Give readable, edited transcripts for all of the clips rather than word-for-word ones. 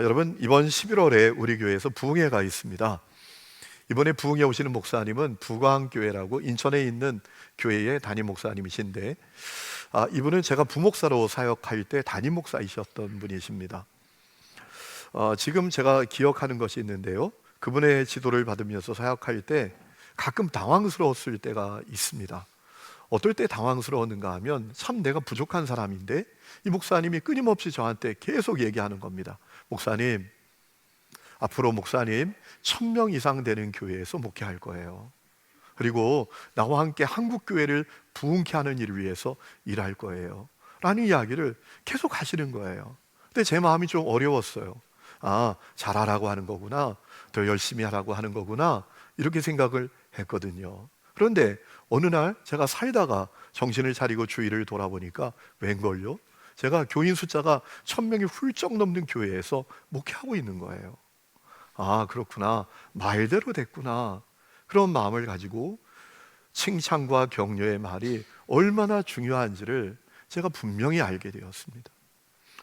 여러분, 이번 11월에 우리 교회에서 부흥회가 있습니다. 이번에 부흥회 오시는 목사님은 부광교회라고 인천에 있는 교회의 담임 목사님이신데, 이분은 제가 부목사로 사역할 때 담임 목사이셨던 분이십니다. 지금 제가 기억하는 것이 있는데요, 그분의 지도를 받으면서 사역할 때 가끔 당황스러웠을 때가 있습니다. 어떨 때 당황스러웠는가 하면, 참 내가 부족한 사람인데 이 목사님이 끊임없이 저한테 계속 얘기하는 겁니다. 목사님, 앞으로 목사님 1000명 이상 되는 교회에서 목회할 거예요. 그리고 나와 함께 한국교회를 부흥케 하는 일을 위해서 일할 거예요 라는 이야기를 계속 하시는 거예요. 근데 제 마음이 좀 어려웠어요. 잘하라고 하는 거구나, 더 열심히 하라고 하는 거구나, 이렇게 생각을 했거든요. 그런데 어느 날 제가 살다가 정신을 차리고 주위를 돌아보니까 웬걸요? 제가 교인 숫자가 1000명이 훌쩍 넘는 교회에서 목회하고 있는 거예요. 그렇구나, 말대로 됐구나, 그런 마음을 가지고 칭찬과 격려의 말이 얼마나 중요한지를 제가 분명히 알게 되었습니다.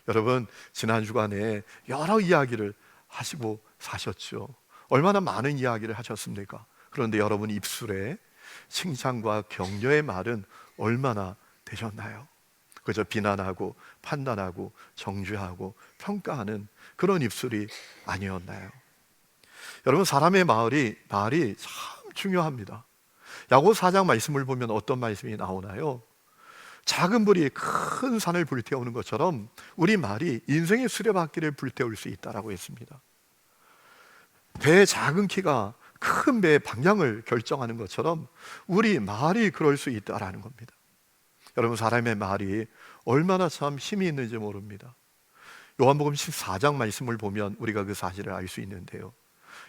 여러분, 지난 주간에 여러 이야기를 하시고 사셨죠. 얼마나 많은 이야기를 하셨습니까? 그런데 여러분 입술에 칭찬과 격려의 말은 얼마나 되셨나요? 그저 비난하고 판단하고 정죄하고 평가하는 그런 입술이 아니었나요? 여러분, 사람의 말이 참 중요합니다. 야고보 4장 말씀을 보면 어떤 말씀이 나오나요? 작은 불이 큰 산을 불태우는 것처럼 우리 말이 인생의 수레바퀴를 불태울 수 있다라고 했습니다. 배의 작은 키가 큰 배의 방향을 결정하는 것처럼 우리 말이 그럴 수 있다라는 겁니다. 여러분, 사람의 말이 얼마나 참 힘이 있는지 모릅니다. 요한복음 14장 말씀을 보면 우리가 그 사실을 알 수 있는데요,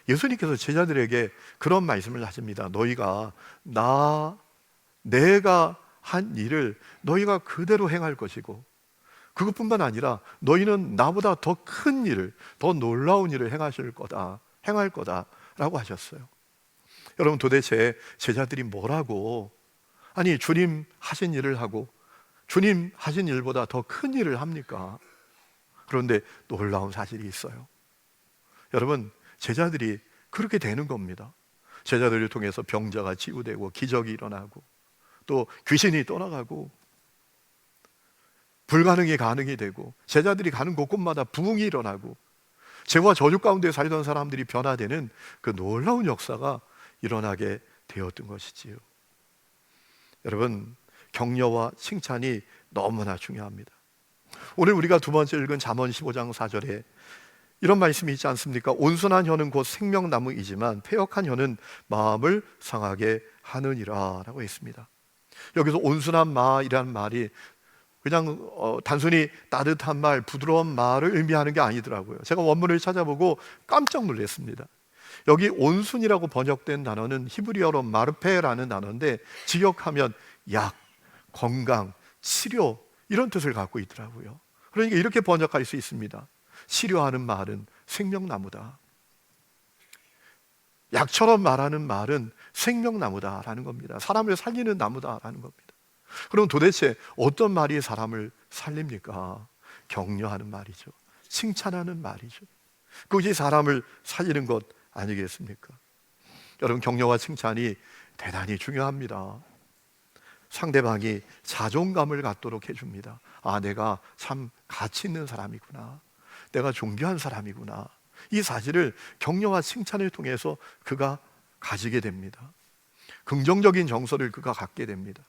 예수님께서 제자들에게 그런 말씀을 하십니다. 너희가 내가 한 일을 너희가 그대로 행할 것이고, 그것뿐만 아니라 너희는 나보다 더 큰 일을, 더 놀라운 일을 행할 거다라고 하셨어요. 여러분, 도대체 제자들이 뭐라고, 주님 하신 일을 하고 주님 하신 일보다 더 큰 일을 합니까? 그런데 놀라운 사실이 있어요. 여러분, 제자들이 그렇게 되는 겁니다. 제자들을 통해서 병자가 치유되고 기적이 일어나고 또 귀신이 떠나가고 불가능이 가능이 되고, 제자들이 가는 곳곳마다 부흥이 일어나고 죄와 저주 가운데 살던 사람들이 변화되는 그 놀라운 역사가 일어나게 되었던 것이지요. 여러분, 격려와 칭찬이 너무나 중요합니다. 오늘 우리가 두 번째 읽은 잠언 15장 4절에 이런 말씀이 있지 않습니까? 온순한 혀는 곧 생명나무이지만 패역한 혀는 마음을 상하게 하느니라 라고 했습니다. 여기서 온순한 말이라는 말이 그냥 단순히 따뜻한 말, 부드러운 말을 의미하는 게 아니더라고요. 제가 원문을 찾아보고 깜짝 놀랐습니다. 여기 온순이라고 번역된 단어는 히브리어로 마르페라는 단어인데, 직역하면 약, 건강, 치료, 이런 뜻을 갖고 있더라고요. 그러니까 이렇게 번역할 수 있습니다. 치료하는 말은 생명나무다. 약처럼 말하는 말은 생명나무다라는 겁니다. 사람을 살리는 나무다라는 겁니다. 그럼 도대체 어떤 말이 사람을 살립니까? 격려하는 말이죠. 칭찬하는 말이죠. 그것이 사람을 살리는 것 아니겠습니까? 여러분, 격려와 칭찬이 대단히 중요합니다. 상대방이 자존감을 갖도록 해줍니다. 내가 참 가치 있는 사람이구나, 내가 존귀한 사람이구나, 이 사실을 격려와 칭찬을 통해서 그가 가지게 됩니다. 긍정적인 정서를 그가 갖게 됩니다.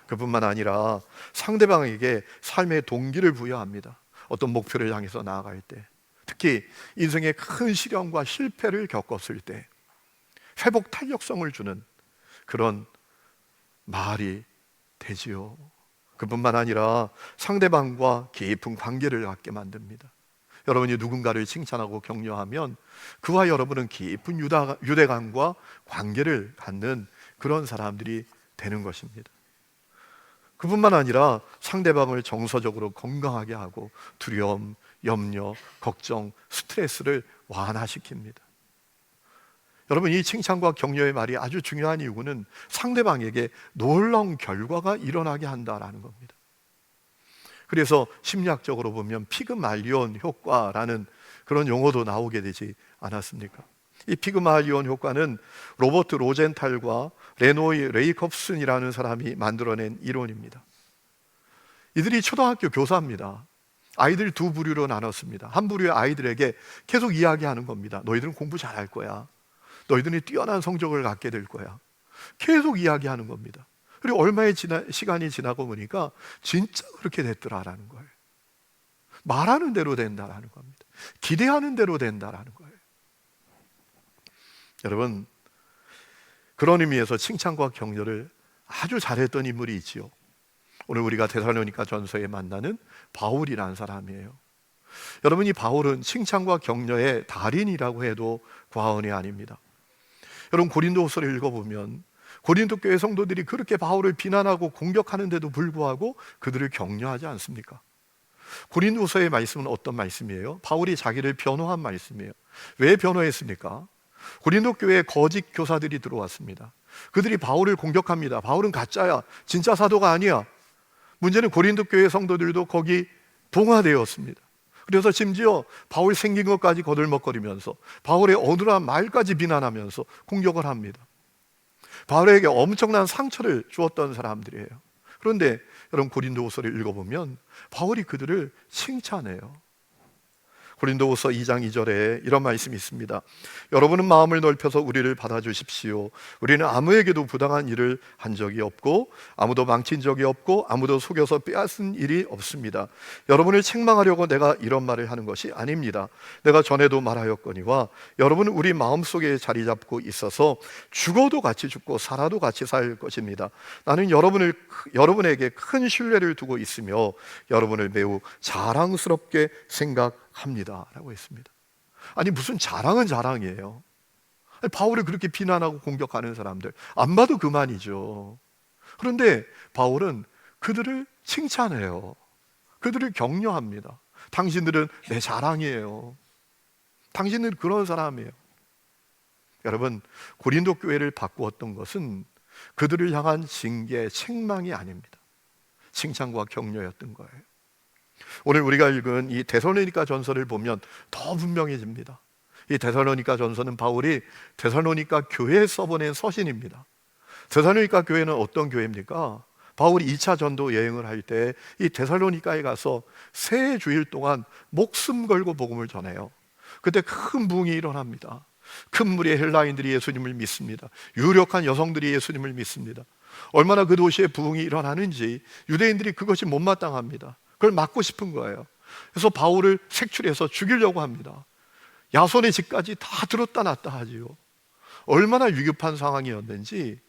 그뿐만 아니라 상대방에게 삶의 동기를 부여합니다. 어떤 목표를 향해서 나아갈 때, 특히 인생의 큰 시련과 실패를 겪었을 때 회복 탄력성을 주는 그런 말이 되지요. 그뿐만 아니라 상대방과 깊은 관계를 갖게 만듭니다. 여러분이 누군가를 칭찬하고 격려하면 그와 여러분은 깊은 유대감과 관계를 갖는 그런 사람들이 되는 것입니다. 그뿐만 아니라 상대방을 정서적으로 건강하게 하고 두려움, 염려, 걱정, 스트레스를 완화시킵니다. 여러분, 이 칭찬과 격려의 말이 아주 중요한 이유는 상대방에게 놀라운 결과가 일어나게 한다라는 겁니다. 그래서 심리학적으로 보면 피그말리온 효과라는 그런 용어도 나오게 되지 않았습니까? 이 피그말리온 효과는 로버트 로젠탈과 레노이 레이컵슨이라는 사람이 만들어낸 이론입니다. 이들이 초등학교 교사입니다. 아이들 두 부류로 나눴습니다. 한 부류의 아이들에게 계속 이야기하는 겁니다. 너희들은 공부 잘할 거야. 너희들이 뛰어난 성적을 갖게 될 거야. 계속 이야기하는 겁니다. 그리고 얼마의 시간이 지나고 보니까 진짜 그렇게 됐더라라는 거예요. 말하는 대로 된다라는 겁니다. 기대하는 대로 된다라는 거예요. 여러분, 그런 의미에서 칭찬과 격려를 아주 잘했던 인물이 있지요. 오늘 우리가 데살로니가 전서에 만나는 바울이라는 사람이에요. 여러분, 이 바울은 칭찬과 격려의 달인이라고 해도 과언이 아닙니다. 여러분, 고린도후서를 읽어보면 고린도 교회 성도들이 그렇게 바울을 비난하고 공격하는데도 불구하고 그들을 격려하지 않습니까? 고린도후서의 말씀은 어떤 말씀이에요? 바울이 자기를 변호한 말씀이에요. 왜 변호했습니까? 고린도 교회에 거짓 교사들이 들어왔습니다. 그들이 바울을 공격합니다. 바울은 가짜야, 진짜 사도가 아니야. 문제는 고린도 교회 성도들도 거기 동화되었습니다. 그래서 심지어 바울 생긴 것까지 거들먹거리면서 바울의 어눌한 말까지 비난하면서 공격을 합니다. 바울에게 엄청난 상처를 주었던 사람들이에요. 그런데 여러분, 고린도후서를 읽어보면 바울이 그들을 칭찬해요. 고린도후서 2장 2절에 이런 말씀이 있습니다. 여러분은 마음을 넓혀서 우리를 받아주십시오. 우리는 아무에게도 부당한 일을 한 적이 없고 아무도 망친 적이 없고 아무도 속여서 빼앗은 일이 없습니다. 여러분을 책망하려고 내가 이런 말을 하는 것이 아닙니다. 내가 전에도 말하였거니와 여러분은 우리 마음속에 자리 잡고 있어서 죽어도 같이 죽고 살아도 같이 살 것입니다. 나는 여러분에게 큰 신뢰를 두고 있으며 여러분을 매우 자랑스럽게 생각합니다 라고 했습니다. 아니, 무슨 자랑은 자랑이에요. 아니, 바울을 그렇게 비난하고 공격하는 사람들 안 봐도 그만이죠. 그런데 바울은 그들을 칭찬해요. 그들을 격려합니다. 당신들은 내 자랑이에요. 당신은 그런 사람이에요. 여러분, 고린도 교회를 바꾸었던 것은 그들을 향한 징계, 책망이 아닙니다. 칭찬과 격려였던 거예요. 오늘 우리가 읽은 이 데살로니가 전서를 보면 더 분명해집니다. 이 데살로니가 전서는 바울이 데살로니가 교회에 써보낸 서신입니다. 데살로니가 교회는 어떤 교회입니까? 바울이 2차 전도 여행을 할 때 이 데살로니가에 가서 세 주일 동안 목숨 걸고 복음을 전해요. 그때 큰 부흥이 일어납니다. 큰 무리의 헬라인들이 예수님을 믿습니다. 유력한 여성들이 예수님을 믿습니다. 얼마나 그 도시에 부흥이 일어나는지 유대인들이 그것이 못마땅합니다. 그걸 막고 싶은 거예요. 그래서 바울을 색출해서 죽이려고 합니다. 야손의 집까지 다 들었다 놨다 하지요. 얼마나 위급한 상황이었는지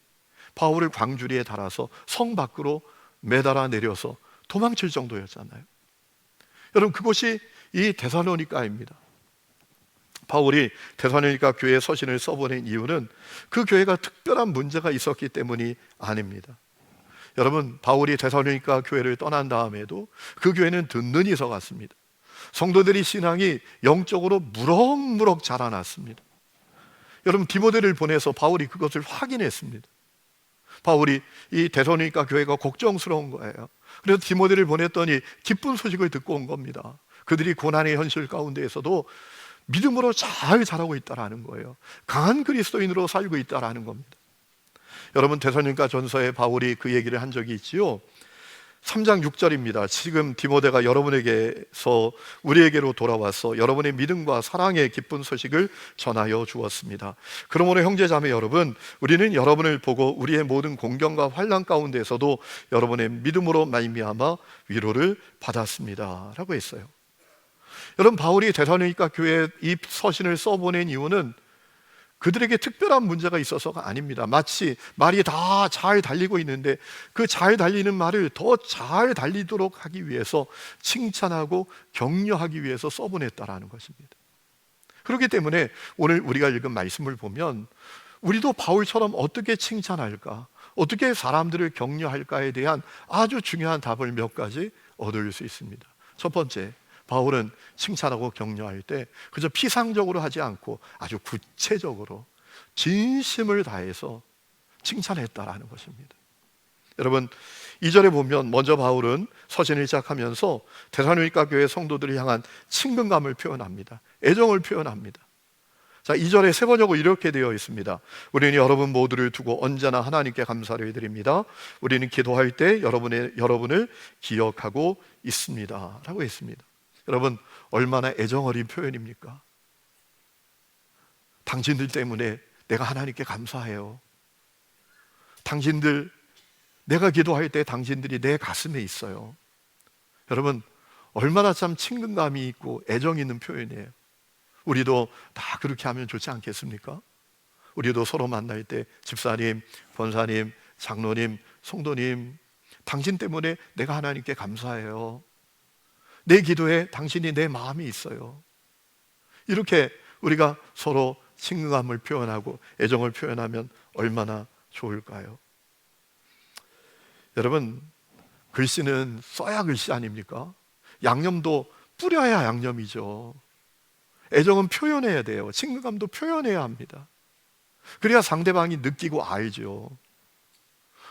바울을 광주리에 달아서 성 밖으로 매달아 내려서 도망칠 정도였잖아요. 여러분, 그것이 이 데살로니가입니다. 바울이 데살로니가 교회에 서신을 써보낸 이유는 그 교회가 특별한 문제가 있었기 때문이 아닙니다. 여러분, 바울이 데살로니가 교회를 떠난 다음에도 그 교회는 든든히 서갔습니다. 성도들이 신앙이 영적으로 무럭무럭 자라났습니다. 여러분, 디모데를 보내서 바울이 그것을 확인했습니다. 바울이 이 데살로니가 교회가 걱정스러운 거예요. 그래서 디모데를 보냈더니 기쁜 소식을 듣고 온 겁니다. 그들이 고난의 현실 가운데에서도 믿음으로 잘 자라고 있다라는 거예요. 강한 그리스도인으로 살고 있다라는 겁니다. 여러분, 데살로니가 전서에 바울이 그 얘기를 한 적이 있지요. 3장 6절입니다. 지금 디모데가 여러분에게서 우리에게로 돌아와서 여러분의 믿음과 사랑의 기쁜 소식을 전하여 주었습니다. 그러므로 형제자매 여러분, 우리는 여러분을 보고 우리의 모든 공경과 환난 가운데서도 여러분의 믿음으로 말미암아 위로를 받았습니다 라고 했어요. 여러분, 바울이 데살로니가 교회에 이 서신을 써보낸 이유는 그들에게 특별한 문제가 있어서가 아닙니다. 마치 말이 다 잘 달리고 있는데 그 잘 달리는 말을 더 잘 달리도록 하기 위해서 칭찬하고 격려하기 위해서 써보냈다라는 것입니다. 그렇기 때문에 오늘 우리가 읽은 말씀을 보면 우리도 바울처럼 어떻게 칭찬할까, 어떻게 사람들을 격려할까에 대한 아주 중요한 답을 몇 가지 얻을 수 있습니다. 첫 번째, 바울은 칭찬하고 격려할 때 그저 피상적으로 하지 않고 아주 구체적으로 진심을 다해서 칭찬했다라는 것입니다. 여러분, 2절에 보면 먼저 바울은 서신을 시작하면서 데살로니가 교회 성도들을 향한 친근감을 표현합니다. 애정을 표현합니다. 자, 2절에 세 번역은 이렇게 되어 있습니다. 우리는 여러분 모두를 두고 언제나 하나님께 감사를 드립니다. 우리는 기도할 때 여러분을 기억하고 있습니다 라고 했습니다. 여러분, 얼마나 애정 어린 표현입니까? 당신들 때문에 내가 하나님께 감사해요. 당신들, 내가 기도할 때 당신들이 내 가슴에 있어요. 여러분, 얼마나 참 친근감이 있고 애정 있는 표현이에요. 우리도 다 그렇게 하면 좋지 않겠습니까? 우리도 서로 만날 때 집사님, 권사님, 장로님, 성도님, 당신 때문에 내가 하나님께 감사해요. 내 기도에 당신이 내 마음이 있어요. 이렇게 우리가 서로 친근감을 표현하고 애정을 표현하면 얼마나 좋을까요? 여러분, 글씨는 써야 글씨 아닙니까? 양념도 뿌려야 양념이죠. 애정은 표현해야 돼요. 친근감도 표현해야 합니다. 그래야 상대방이 느끼고 알죠.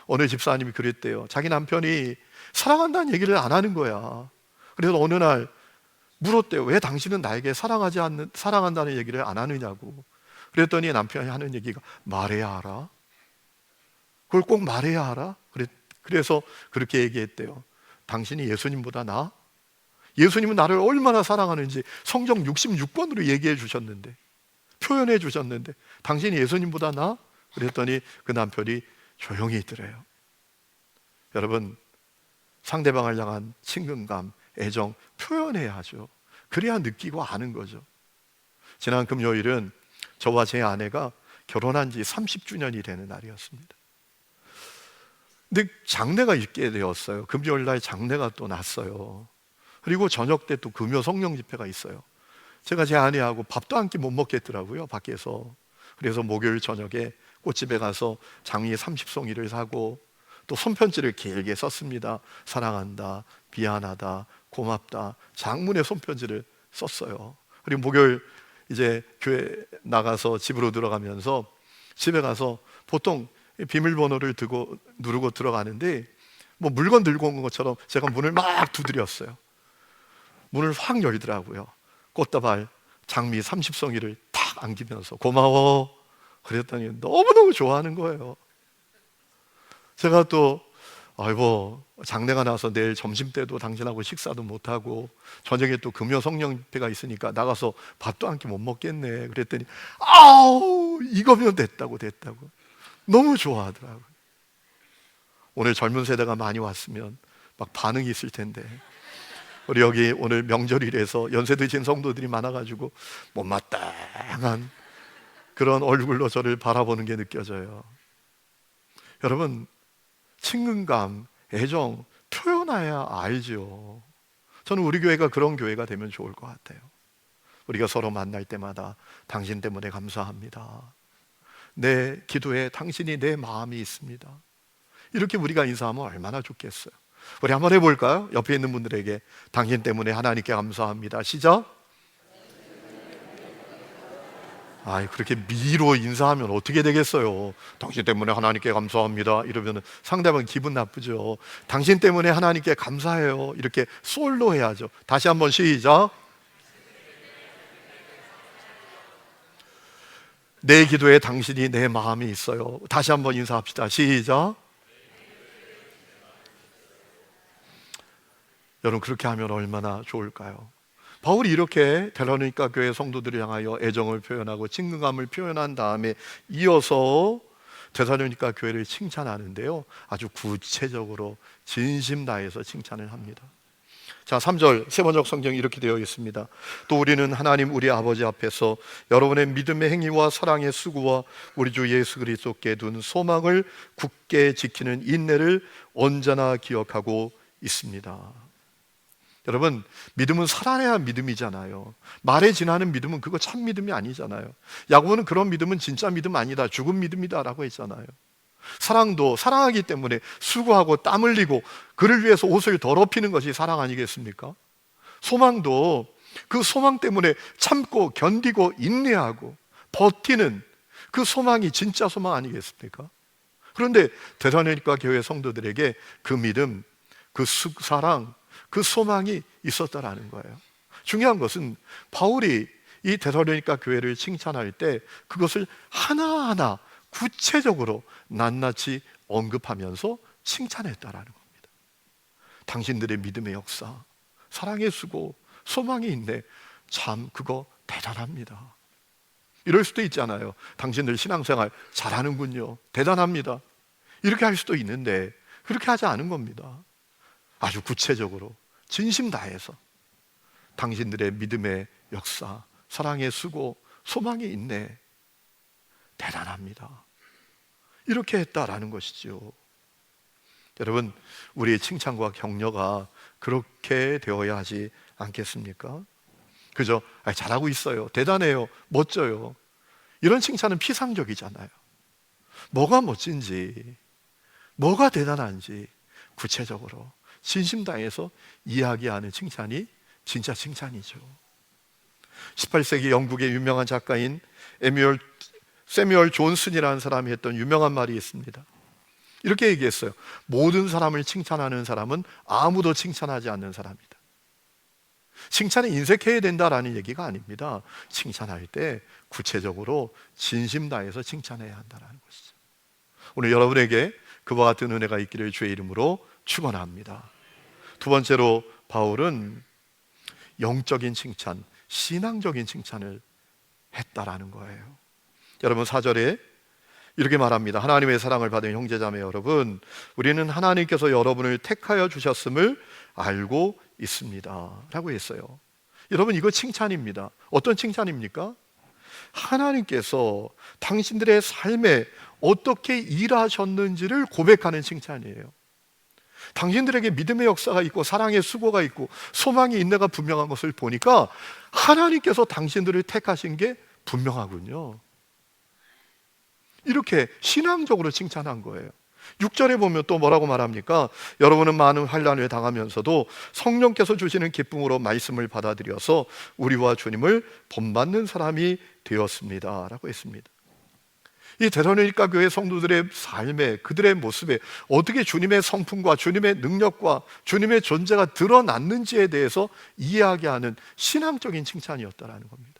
어느 집사님이 그랬대요. 자기 남편이 사랑한다는 얘기를 안 하는 거야. 그래서 어느 날 물었대요. 왜 당신은 나에게 사랑한다는 얘기를 안 하느냐고. 그랬더니 남편이 하는 얘기가, 말해야 알아? 그걸 꼭 말해야 알아? 그래서 그렇게 얘기했대요. 당신이 예수님보다 나? 예수님은 나를 얼마나 사랑하는지 성경 66번으로 얘기해 주셨는데, 표현해 주셨는데, 당신이 예수님보다 나? 그랬더니 그 남편이 조용히 있더래요. 여러분, 상대방을 향한 친근감, 애정 표현해야 하죠. 그래야 느끼고 아는 거죠. 지난 금요일은 저와 제 아내가 결혼한 지 30주년이 되는 날이었습니다. 근데 장례가 있게 되었어요. 금요일 날 장례가 또 났어요. 그리고 저녁 때 또 금요 성령 집회가 있어요. 제가 제 아내하고 밥도 한 끼 못 먹겠더라고요, 밖에서. 그래서 목요일 저녁에 꽃집에 가서 장미 30송이를 사고 또 손편지를 길게 썼습니다. 사랑한다, 미안하다, 고맙다, 장문의 손편지를 썼어요. 그리고 목요일 이제 교회 나가서 집으로 들어가면서 집에 가서 보통 비밀번호를 누르고 들어가는데 뭐 물건 들고 온 것처럼 제가 문을 막 두드렸어요. 문을 확 열더라고요. 꽃다발 장미 30송이를 탁 안기면서 고마워 그랬더니 너무너무 좋아하는 거예요. 제가 또 아이고, 장례가 나서 내일 점심때도 당신하고 식사도 못하고 저녁에 또 금요 성령회가 있으니까 나가서 밥도 한 끼 못 먹겠네 그랬더니 아우, 이거면 됐다고 너무 좋아하더라고요. 오늘 젊은 세대가 많이 왔으면 막 반응이 있을 텐데, 우리 여기 오늘 명절이라서 연세 드신 성도들이 많아가지고 못마땅한 그런 얼굴로 저를 바라보는 게 느껴져요. 여러분, 친근감, 애정 표현해야 알죠. 저는 우리 교회가 그런 교회가 되면 좋을 것 같아요. 우리가 서로 만날 때마다 당신 때문에 감사합니다. 내 기도에 당신이 내 마음이 있습니다. 이렇게 우리가 인사하면 얼마나 좋겠어요. 우리 한번 해볼까요? 옆에 있는 분들에게 당신 때문에 하나님께 감사합니다. 시작. 그렇게 미로 인사하면 어떻게 되겠어요? 당신 때문에 하나님께 감사합니다 이러면 상대방 기분 나쁘죠. 당신 때문에 하나님께 감사해요 이렇게 솔로 해야죠. 다시 한번 시작. 내 기도에 당신이 내 마음이 있어요. 다시 한번 인사합시다. 시작. 여러분, 그렇게 하면 얼마나 좋을까요? 바울이 이렇게 데살로니가 교회 성도들을 향하여 애정을 표현하고 친근감을 표현한 다음에 이어서 데살로니가 교회를 칭찬하는데요, 아주 구체적으로 진심 다해서 칭찬을 합니다. 자, 3절 세번역 성경이 이렇게 되어 있습니다. 또 우리는 하나님 우리 아버지 앞에서 여러분의 믿음의 행위와 사랑의 수고와 우리 주 예수 그리스도께 둔 소망을 굳게 지키는 인내를 언제나 기억하고 있습니다. 여러분, 믿음은 살아내야 믿음이잖아요. 말에 지나는 믿음은 그거 참 믿음이 아니잖아요. 야고보는 그런 믿음은 진짜 믿음 아니다, 죽은 믿음이다 라고 했잖아요. 사랑도 사랑하기 때문에 수고하고 땀 흘리고 그를 위해서 옷을 더럽히는 것이 사랑 아니겠습니까? 소망도 그 소망 때문에 참고 견디고 인내하고 버티는 그 소망이 진짜 소망 아니겠습니까? 그런데 데살로니가 교회 성도들에게 그 믿음, 그 사랑, 그 소망이 있었다라는 거예요. 중요한 것은 바울이 이 데살로니가 교회를 칭찬할 때 그것을 하나하나 구체적으로 낱낱이 언급하면서 칭찬했다라는 겁니다. 당신들의 믿음의 역사, 사랑의 수고, 소망의 인내, 참 그거 대단합니다. 이럴 수도 있잖아요. 당신들 신앙생활 잘하는군요. 대단합니다. 이렇게 할 수도 있는데 그렇게 하지 않은 겁니다. 아주 구체적으로 진심 다해서 당신들의 믿음의 역사, 사랑의 수고, 소망의 인내 대단합니다. 이렇게 했다라는 것이죠. 여러분, 우리의 칭찬과 격려가 그렇게 되어야 하지 않겠습니까? 그죠? 잘하고 있어요. 대단해요. 멋져요. 이런 칭찬은 피상적이잖아요. 뭐가 멋진지, 뭐가 대단한지 구체적으로 진심 다해서 이야기하는 칭찬이 진짜 칭찬이죠. 18세기 영국의 유명한 작가인 세뮤얼 존슨이라는 사람이 했던 유명한 말이 있습니다. 이렇게 얘기했어요. 모든 사람을 칭찬하는 사람은 아무도 칭찬하지 않는 사람이다. 칭찬에 인색해야 된다라는 얘기가 아닙니다. 칭찬할 때 구체적으로 진심 다해서 칭찬해야 한다는 것이죠. 오늘 여러분에게 그와 같은 은혜가 있기를 주의 이름으로 축원합니다. 두 번째로 바울은 영적인 칭찬, 신앙적인 칭찬을 했다라는 거예요. 여러분 4절에 이렇게 말합니다. 하나님의 사랑을 받은 형제자매 여러분, 우리는 하나님께서 여러분을 택하여 주셨음을 알고 있습니다 라고 했어요. 여러분, 이거 칭찬입니다. 어떤 칭찬입니까? 하나님께서 당신들의 삶에 어떻게 일하셨는지를 고백하는 칭찬이에요. 당신들에게 믿음의 역사가 있고 사랑의 수고가 있고 소망의 인내가 분명한 것을 보니까 하나님께서 당신들을 택하신 게 분명하군요. 이렇게 신앙적으로 칭찬한 거예요. 6절에 보면 또 뭐라고 말합니까? 여러분은 많은 환난을 당하면서도 성령께서 주시는 기쁨으로 말씀을 받아들여서 우리와 주님을 본받는 사람이 되었습니다 라고 했습니다. 이 데살로니가 교회 성도들의 삶에, 그들의 모습에 어떻게 주님의 성품과 주님의 능력과 주님의 존재가 드러났는지에 대해서 이야기하는 신앙적인 칭찬이었다라는 겁니다.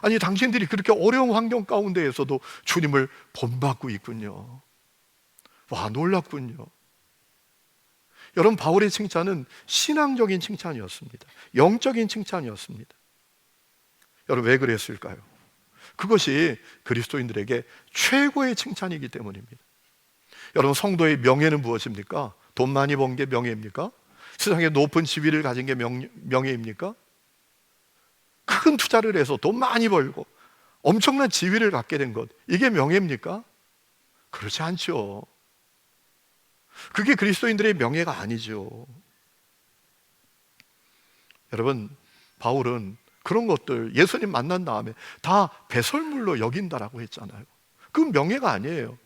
아니, 당신들이 그렇게 어려운 환경 가운데에서도 주님을 본받고 있군요. 와, 놀랍군요. 여러분, 바울의 칭찬은 신앙적인 칭찬이었습니다. 영적인 칭찬이었습니다. 여러분, 왜 그랬을까요? 그것이 그리스도인들에게 최고의 칭찬이기 때문입니다. 여러분, 성도의 명예는 무엇입니까? 돈 많이 번 게 명예입니까? 세상에 높은 지위를 가진 게 명예입니까? 큰 투자를 해서 돈 많이 벌고 엄청난 지위를 갖게 된 것, 이게 명예입니까? 그렇지 않죠. 그게 그리스도인들의 명예가 아니죠. 여러분, 바울은 그런 것들 예수님 만난 다음에 다 배설물로 여긴다라고 했잖아요. 그건 명예가 아니에요.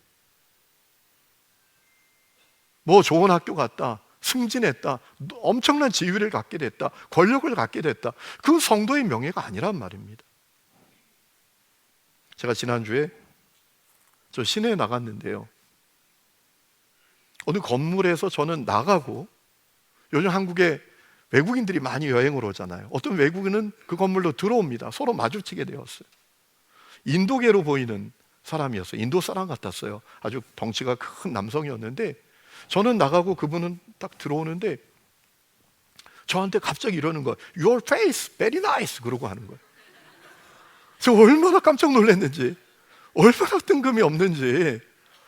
뭐 좋은 학교 갔다, 승진했다, 엄청난 지위를 갖게 됐다, 권력을 갖게 됐다, 그건 성도의 명예가 아니란 말입니다. 제가 지난주에 저 시내에 나갔는데요, 어느 건물에서 저는 나가고, 요즘 한국에 외국인들이 많이 여행을 오잖아요. 어떤 외국인은 그 건물로 들어옵니다. 서로 마주치게 되었어요. 인도계로 보이는 사람이었어요. 인도 사람 같았어요. 아주 덩치가 큰 남성이었는데, 저는 나가고 그분은 딱 들어오는데 저한테 갑자기 이러는 거예요. Your face, very nice 그러고 하는 거예요. 저 얼마나 깜짝 놀랐는지, 얼마나 뜬금이 없는지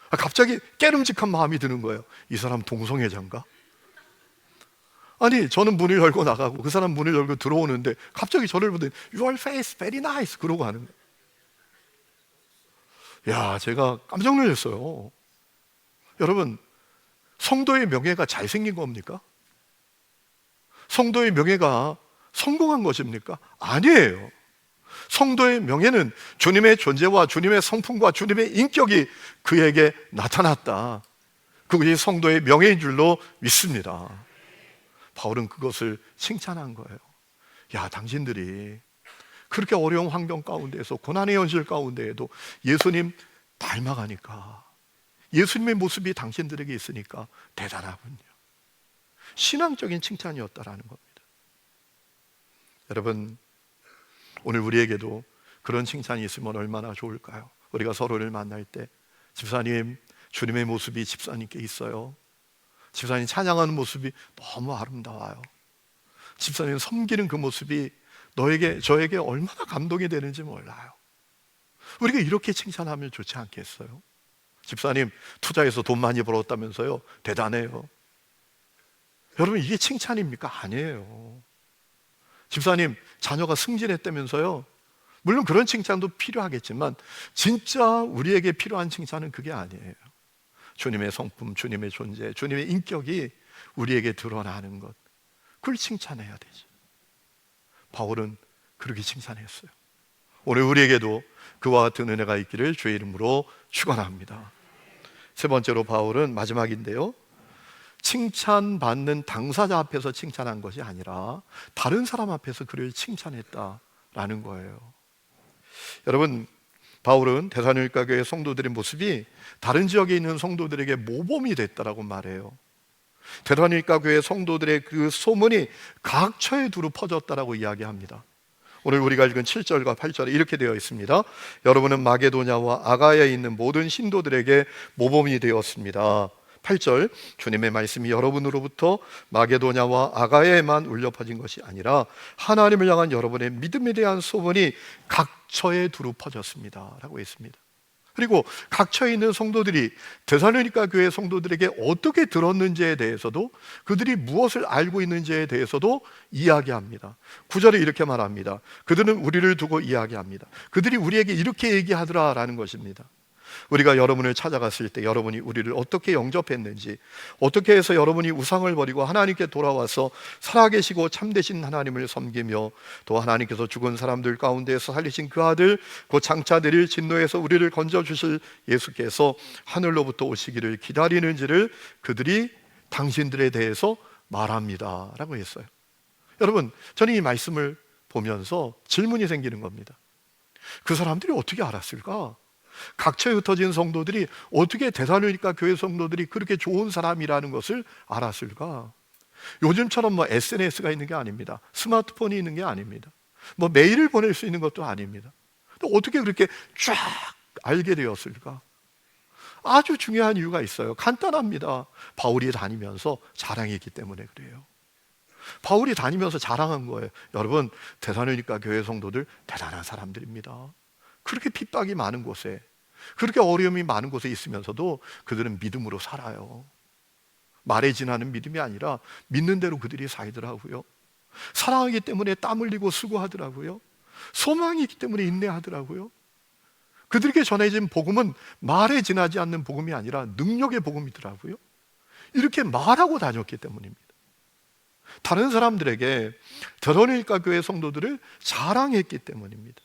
갑자기 깨름직한 마음이 드는 거예요. 이 사람 동성애자인가? 아니, 저는 문을 열고 나가고 그 사람 문을 열고 들어오는데 갑자기 저를 보더니 Your face very nice 그러고 하는 거예요. 야, 제가 깜짝 놀랐어요. 여러분, 성도의 명예가 잘생긴 겁니까? 성도의 명예가 성공한 것입니까? 아니에요. 성도의 명예는 주님의 존재와 주님의 성품과 주님의 인격이 그에게 나타났다, 그것이 성도의 명예인 줄로 믿습니다. 바울은 그것을 칭찬한 거예요. 야, 당신들이 그렇게 어려운 환경 가운데에서 고난의 현실 가운데에도 예수님 닮아가니까, 예수님의 모습이 당신들에게 있으니까 대단하군요. 신앙적인 칭찬이었다라는 겁니다. 여러분, 오늘 우리에게도 그런 칭찬이 있으면 얼마나 좋을까요? 우리가 서로를 만날 때 집사님, 주님의 모습이 집사님께 있어요. 집사님 찬양하는 모습이 너무 아름다워요. 집사님 섬기는 그 모습이 저에게 얼마나 감동이 되는지 몰라요. 우리가 이렇게 칭찬하면 좋지 않겠어요? 집사님 투자해서 돈 많이 벌었다면서요? 대단해요. 여러분, 이게 칭찬입니까? 아니에요. 집사님 자녀가 승진했다면서요? 물론 그런 칭찬도 필요하겠지만 진짜 우리에게 필요한 칭찬은 그게 아니에요. 주님의 성품, 주님의 존재, 주님의 인격이 우리에게 드러나는 것, 그걸 칭찬해야 되죠. 바울은 그렇게 칭찬했어요. 오늘 우리에게도 그와 같은 은혜가 있기를 주의 이름으로 축원합니다. 세 번째로 바울은 마지막인데요, 칭찬받는 당사자 앞에서 칭찬한 것이 아니라 다른 사람 앞에서 그를 칭찬했다라는 거예요. 여러분, 바울은 데살로니가 교회 성도들의 모습이 다른 지역에 있는 성도들에게 모범이 됐다라고 말해요. 데살로니가 교회 성도들의 그 소문이 각처에 두루 퍼졌다라고 이야기합니다. 오늘 우리가 읽은 7절과 8절에 이렇게 되어 있습니다. 여러분은 마게도냐와 아가야에 있는 모든 신도들에게 모범이 되었습니다. 8절, 주님의 말씀이 여러분으로부터 마게도냐와 아가야에만 울려 퍼진 것이 아니라 하나님을 향한 여러분의 믿음에 대한 소문이 각처에 두루 퍼졌습니다 라고 했습니다. 그리고 각처에 있는 성도들이 데살로니가 교회 성도들에게 어떻게 들었는지에 대해서도, 그들이 무엇을 알고 있는지에 대해서도 이야기합니다. 9절에 이렇게 말합니다. 그들은 우리를 두고 이야기합니다. 그들이 우리에게 이렇게 얘기하더라라는 것입니다. 우리가 여러분을 찾아갔을 때 여러분이 우리를 어떻게 영접했는지, 어떻게 해서 여러분이 우상을 버리고 하나님께 돌아와서 살아계시고 참되신 하나님을 섬기며 또 하나님께서 죽은 사람들 가운데에서 살리신 그 아들, 곧 장차 내릴 진노에서 우리를 건져주실 예수께서 하늘로부터 오시기를 기다리는지를 그들이 당신들에 대해서 말합니다 라고 했어요. 여러분, 저는 이 말씀을 보면서 질문이 생기는 겁니다. 그 사람들이 어떻게 알았을까? 각처에 흩어진 성도들이 어떻게 데살로니가 교회 성도들이 그렇게 좋은 사람이라는 것을 알았을까? 요즘처럼 SNS가 있는 게 아닙니다. 스마트폰이 있는 게 아닙니다. 메일을 보낼 수 있는 것도 아닙니다. 또 어떻게 그렇게 쫙 알게 되었을까? 아주 중요한 이유가 있어요. 간단합니다. 바울이 다니면서 자랑했기 때문에 그래요. 바울이 다니면서 자랑한 거예요. 여러분, 데살로니가 교회 성도들 대단한 사람들입니다. 그렇게 핍박이 많은 곳에, 그렇게 어려움이 많은 곳에 있으면서도 그들은 믿음으로 살아요. 말에 지나는 믿음이 아니라 믿는 대로 그들이 살더라고요. 사랑하기 때문에 땀 흘리고 수고하더라고요. 소망이 있기 때문에 인내하더라고요. 그들에게 전해진 복음은 말에 지나지 않는 복음이 아니라 능력의 복음이더라고요. 이렇게 말하고 다녔기 때문입니다. 다른 사람들에게 데살로니가 교회 성도들을 자랑했기 때문입니다.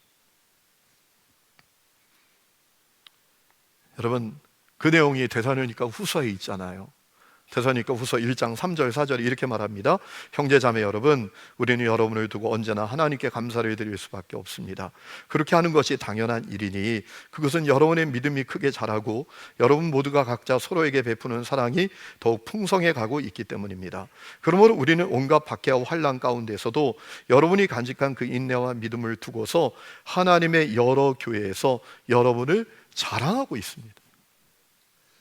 여러분, 그 내용이 데살로니가 후서에 있잖아요. 데살로니가 후서 1장 3절 4절에 이렇게 말합니다. 형제자매 여러분, 우리는 여러분을 두고 언제나 하나님께 감사를 드릴 수밖에 없습니다. 그렇게 하는 것이 당연한 일이니 그것은 여러분의 믿음이 크게 자라고 여러분 모두가 각자 서로에게 베푸는 사랑이 더욱 풍성해 가고 있기 때문입니다. 그러므로 우리는 온갖 박해와 환난 가운데서도 여러분이 간직한 그 인내와 믿음을 두고서 하나님의 여러 교회에서 여러분을 자랑하고 있습니다.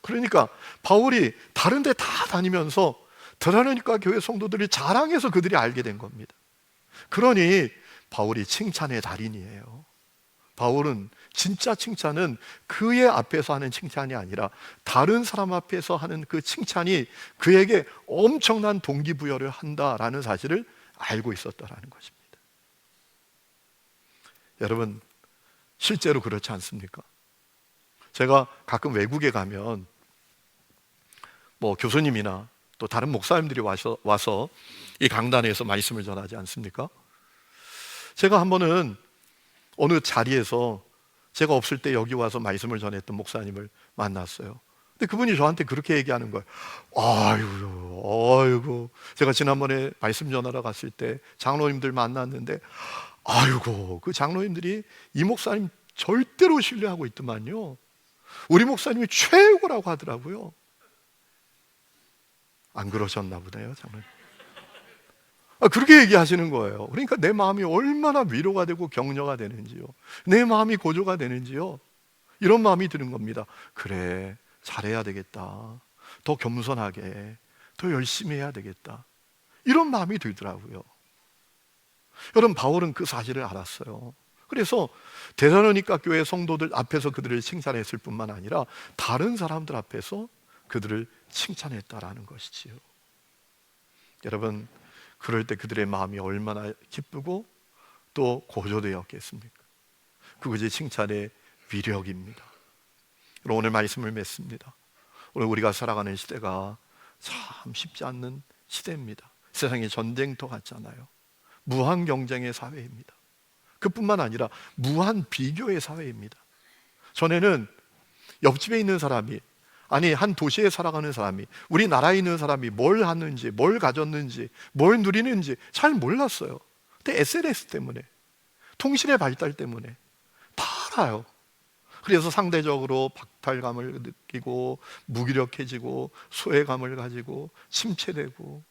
그러니까 바울이 다른 데 다 다니면서 데살로니가 교회 성도들이 자랑해서 그들이 알게 된 겁니다. 그러니 바울이 칭찬의 달인이에요. 바울은 진짜 칭찬은 그의 앞에서 하는 칭찬이 아니라 다른 사람 앞에서 하는 그 칭찬이 그에게 엄청난 동기부여를 한다라는 사실을 알고 있었다라는 것입니다. 여러분, 실제로 그렇지 않습니까? 제가 가끔 외국에 가면 교수님이나 또 다른 목사님들이 와서 이 강단에서 말씀을 전하지 않습니까? 제가 한 번은 어느 자리에서 제가 없을 때 여기 와서 말씀을 전했던 목사님을 만났어요. 근데 그분이 저한테 그렇게 얘기하는 거예요. 아이고, 제가 지난번에 말씀 전하러 갔을 때 장로님들 만났는데, 아이고, 그 장로님들이 이 목사님 절대로 신뢰하고 있더만요. 우리 목사님이 최고라고 하더라고요. 안 그러셨나 보네요, 장로님. 그렇게 얘기하시는 거예요. 그러니까 내 마음이 얼마나 위로가 되고 격려가 되는지요. 내 마음이 고조가 되는지요. 이런 마음이 드는 겁니다. 그래, 잘해야 되겠다. 더 겸손하게, 더 열심히 해야 되겠다. 이런 마음이 들더라고요. 여러분, 바울은 그 사실을 알았어요. 그래서 데살로니가 교회 성도들 앞에서 그들을 칭찬했을 뿐만 아니라 다른 사람들 앞에서 그들을 칭찬했다라는 것이지요. 여러분, 그럴 때 그들의 마음이 얼마나 기쁘고 또 고조되었겠습니까? 그것이 칭찬의 위력입니다. 오늘 말씀을 맺습니다. 오늘 우리가 살아가는 시대가 참 쉽지 않는 시대입니다. 세상이 전쟁터 같잖아요. 무한 경쟁의 사회입니다. 그뿐만 아니라 무한 비교의 사회입니다. 전에는 옆집에 있는 사람이, 아니 한 도시에 살아가는 사람이, 우리나라에 있는 사람이 뭘 하는지, 뭘 가졌는지, 뭘 누리는지 잘 몰랐어요. 근데 SNS 때문에, 통신의 발달 때문에 다 알아요. 그래서 상대적으로 박탈감을 느끼고 무기력해지고 소외감을 가지고 침체되고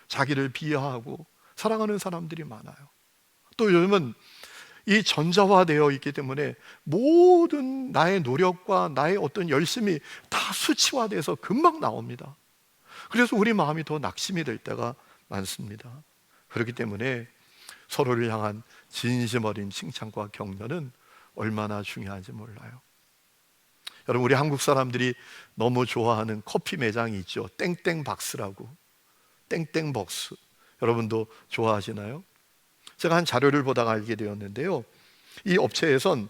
자기를 비하하고 살아가는 사람들이 많아요. 또 요즘은 이 전자화되어 있기 때문에 모든 나의 노력과 나의 어떤 열심이 다 수치화돼서 금방 나옵니다. 그래서 우리 마음이 더 낙심이 될 때가 많습니다. 그렇기 때문에 서로를 향한 진심 어린 칭찬과 격려는 얼마나 중요한지 몰라요. 여러분, 우리 한국 사람들이 너무 좋아하는 커피 매장이 있죠. 땡땡박스라고. 땡땡벅스. 여러분도 좋아하시나요? 제가 한 자료를 보다가 알게 되었는데요, 이 업체에선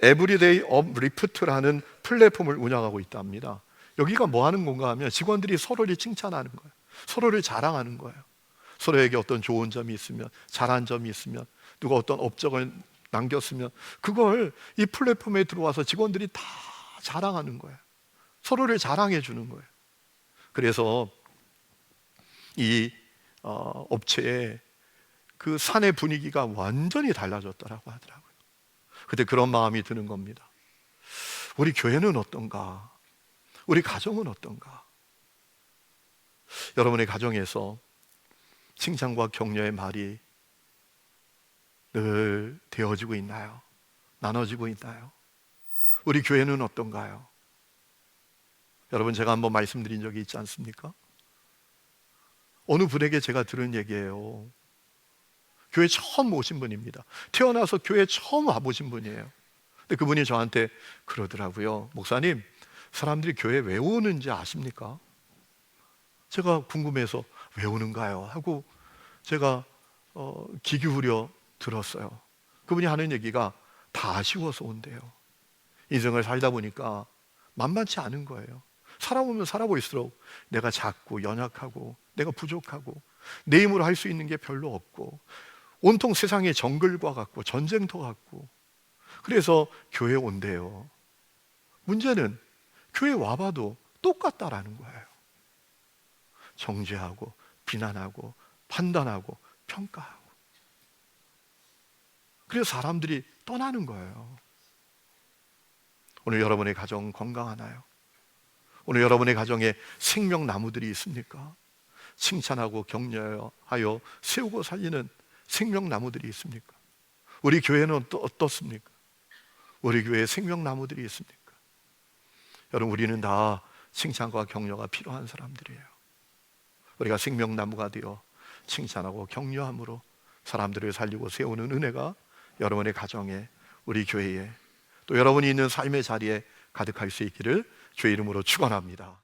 에브리데이 업 리프트라는 플랫폼을 운영하고 있답니다. 여기가 뭐 하는 건가 하면 직원들이 서로를 칭찬하는 거예요. 서로를 자랑하는 거예요. 서로에게 어떤 좋은 점이 있으면, 잘한 점이 있으면, 누가 어떤 업적을 남겼으면 그걸 이 플랫폼에 들어와서 직원들이 다 자랑하는 거예요. 서로를 자랑해 주는 거예요. 그래서 이 업체에 그 사내 분위기가 완전히 달라졌다라고 하더라고요. 그때 그런 마음이 드는 겁니다. 우리 교회는 어떤가? 우리 가정은 어떤가? 여러분의 가정에서 칭찬과 격려의 말이 늘 되어지고 있나요? 나눠지고 있나요? 우리 교회는 어떤가요? 여러분, 제가 한번 말씀드린 적이 있지 않습니까? 어느 분에게 제가 들은 얘기예요. 교회 처음 오신 분입니다. 태어나서 교회 처음 와보신 분이에요. 근데 그분이 저한테 그러더라고요. 목사님, 사람들이 교회 왜 오는지 아십니까? 제가 궁금해서 왜 오는가요? 하고 제가 귀 기울여 들었어요. 그분이 하는 얘기가 다 아쉬워서 온대요. 인생을 살다 보니까 만만치 않은 거예요. 살아보면 살아볼수록 내가 작고 연약하고 내가 부족하고 내 힘으로 할 수 있는 게 별로 없고 온통 세상의 정글과 같고 전쟁터 같고, 그래서 교회에 온대요. 문제는 교회 와봐도 똑같다라는 거예요. 정죄하고 비난하고 판단하고 평가하고. 그래서 사람들이 떠나는 거예요. 오늘 여러분의 가정 건강하나요? 오늘 여러분의 가정에 생명나무들이 있습니까? 칭찬하고 격려하여 세우고 살리는 생명나무들이 있습니까? 우리 교회는 어떻습니까? 우리 교회에 생명나무들이 있습니까? 여러분, 우리는 다 칭찬과 격려가 필요한 사람들이에요. 우리가 생명나무가 되어 칭찬하고 격려함으로 사람들을 살리고 세우는 은혜가 여러분의 가정에, 우리 교회에, 또 여러분이 있는 삶의 자리에 가득할 수 있기를 주의 이름으로 축원합니다.